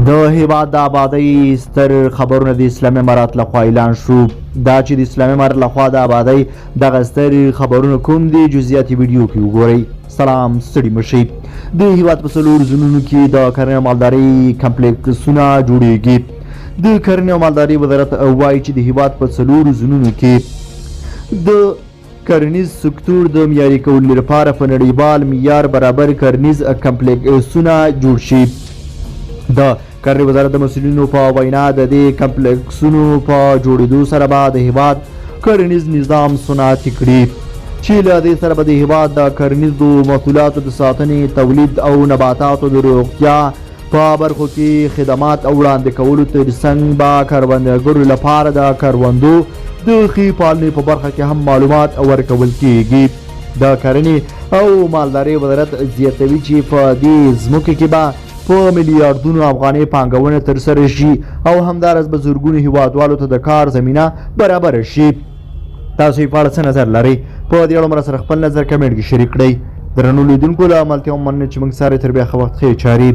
د هیواد د آبادۍ ستر خبرونه د اسلامي امارات لخوا اعلان شو. دا چې د اسلامي امارات لخوا د آبادۍ دغه ستر خبرونه کوم دي جزئیات ویډیو کې وګورئ. سلام، ستړي مشئ. د هیواد په څلورو ځایونو کې د کرنې او مالدارۍ کمپلیکسونه جوړیږي. د کرنې او مالدارۍ وزارت وایي چې د هیواد په څلورو ځایونو کې د کرنیز سکتور د معیاري کولو لپاره په نړیوال معیار برابر کرنیز کمپلیکسونه جوړ شي. د کرنې وزارت د مسؤلینو په وینا د دې کمپلیکسونو په جوړېدو سره به د هیواد کرنیز نظام صنعتي کړي چې له دې سره به د هیواد د کرنیزو محصولاتو د ساتنې، تولید او نباتاتو د روغتیا په برخو کې خدمات وړاندې کولو ترڅنګ به کروندګرو لپاره د کروندو د ښې پالنې په برخه کې هم معلومات ورکول کیږي. د کرنې او مالدارۍ وزارت زیاتوي چې په دې ځمکو کې به په میلیارډونو افغانۍ پانګونه ترسره شي او همداراز به زرګونو هیوادوالو ته د کار زمینه برابره شي. تاسو یې په اړه څه نظر لرئ؟ په دې اړه مره سره خپل نظر کمنټ کې شریک کړئ. درنو لیدونکو له عملتیا ومننه چې موږ سره تر بیا ښه وخت ښې چارې